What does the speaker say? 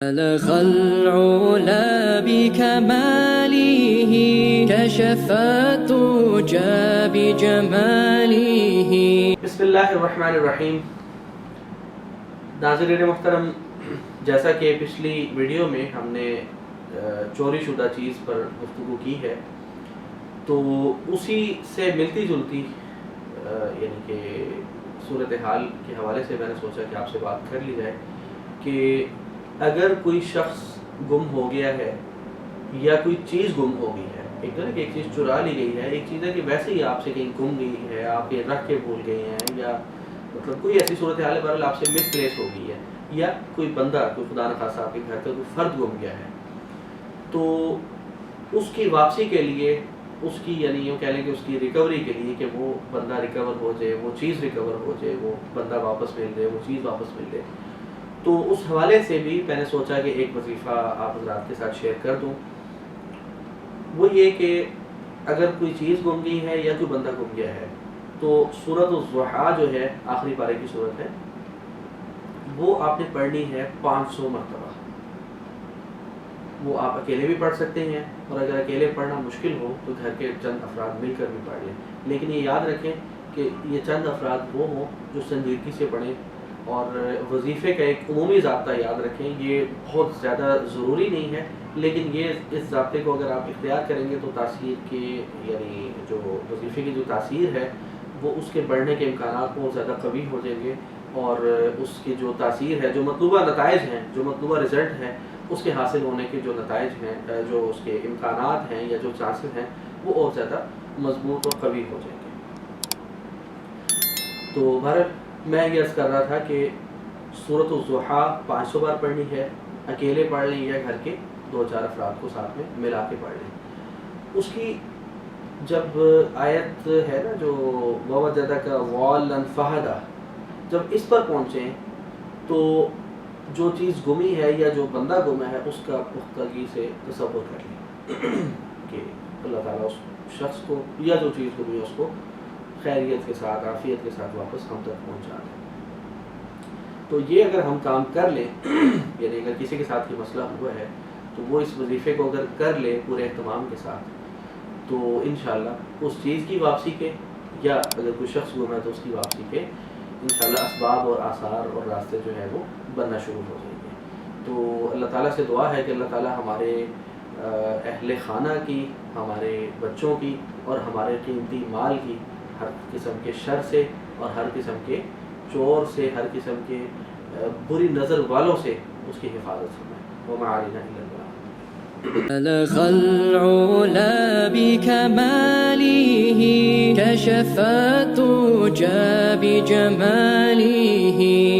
الخلع لا بكماله كشف الدجى بجماله. بسم اللہ الرحمن الرحیم. ناظرین محترم، جیسا کہ پچھلی ویڈیو میں ہم نے چوری شدہ چیز پر گفتگو کی ہے، تو اسی سے ملتی جلتی یعنی کہ صورتحال کے حوالے سے میں نے سوچا کہ آپ سے بات کر لی جائے کہ اگر کوئی شخص گم ہو گیا ہے یا کوئی چیز گم ہو گئی ہے، ایک طرح کہ ایک چیز چرا لی گئی ہے، ایک چیز ہے کہ ویسے ہی آپ سے کہیں گم گئی ہے، آپ یہ رکھ کے بھول گئے ہیں، یا مطلب کوئی ایسی صورتحال بہرحال آپ سے مس پلیس ہو گئی ہے، یا کوئی بندہ، کوئی خدا نخواستہ آپ کے گھر کا کوئی فرد گم گیا ہے، تو اس کی واپسی کے لیے، اس کی یعنی یوں کہہ لیں کہ اس کی ریکوری کے لیے کہ وہ بندہ ریکور ہو جائے، وہ چیز ریکور ہو جائے، وہ بندہ واپس مل جائے، وہ چیز واپس مل جائے، تو اس حوالے سے بھی میں نے سوچا کہ ایک وظیفہ آپ حضرات کے ساتھ شیئر کر دوں. وہ یہ کہ اگر کوئی چیز گم گئی ہے یا کوئی بندہ گم گیا ہے، تو سورۃ الضحیٰ جو ہے، آخری پارے کی سورت ہے، وہ آپ نے پڑھنی ہے 500 مرتبہ. وہ آپ اکیلے بھی پڑھ سکتے ہیں، اور اگر اکیلے پڑھنا مشکل ہو تو گھر کے چند افراد مل کر بھی پڑھ لیں. لیکن یہ یاد رکھیں کہ یہ چند افراد وہ ہوں جو سنجیدگی سے پڑھیں، اور وظیفے کا ایک عمومی ضابطہ یاد رکھیں. یہ بہت زیادہ ضروری نہیں ہے، لیکن یہ اس ضابطے کو اگر آپ اختیار کریں گے تو تاثیر کے یعنی جو وظیفے کی جو تاثیر ہے وہ اس کے بڑھنے کے امکانات بہت زیادہ قوی ہو جائیں گے، اور اس کی جو تاثیر ہے، جو مطلوبہ نتائج ہیں، جو مطلوبہ رزلٹ ہے، اس کے حاصل ہونے کے جو نتائج ہیں، جو اس کے امکانات ہیں یا جو چانسز ہیں، وہ اور زیادہ مضبوط اور قوی ہو جائیں گے. تو بہرحال میں یہ عرض کر رہا تھا کہ سورۃ الضحیٰ 500 بار پڑھنی ہے، اکیلے پڑھ لیں یا گھر کے 2-4 افراد کو ساتھ میں ملا کے پڑھ لیں. اس کی جب آیت ہے نا جو وَوَجَدَكَ ضَالًّا فَهَدَىٰ، جب اس پر پہنچیں تو جو چیز گمی ہے یا جو بندہ گما ہے اس کا پختگی سے تصور کر لیں کہ اللہ تعالیٰ اس شخص کو یا جو چیز گمی ہے اس کو خیریت کے ساتھ، عافیت کے ساتھ واپس ہم تک پہنچا دیں. تو یہ اگر ہم کام کر لیں، یعنی اگر کسی کے ساتھ یہ مسئلہ ہوا ہے تو وہ اس وظیفے کو اگر کر لے پورے اہتمام کے ساتھ، تو انشاءاللہ اس چیز کی واپسی کے، یا اگر کوئی شخص گم ہے تو اس کی واپسی کے انشاءاللہ اسباب اور آثار اور راستے جو ہے وہ بننا شروع ہو جائیں گے. تو اللہ تعالیٰ سے دعا ہے کہ اللہ تعالیٰ ہمارے اہل خانہ کی، ہمارے بچوں کی اور ہمارے قیمتی مال کی ہر قسم کے شر سے اور ہر قسم کے چور سے، ہر قسم کے بری نظر والوں سے اس کی حفاظت فرمائے. وما علینا الا البلاغ. الخلع لا بكماله كشف الدجى بجماله.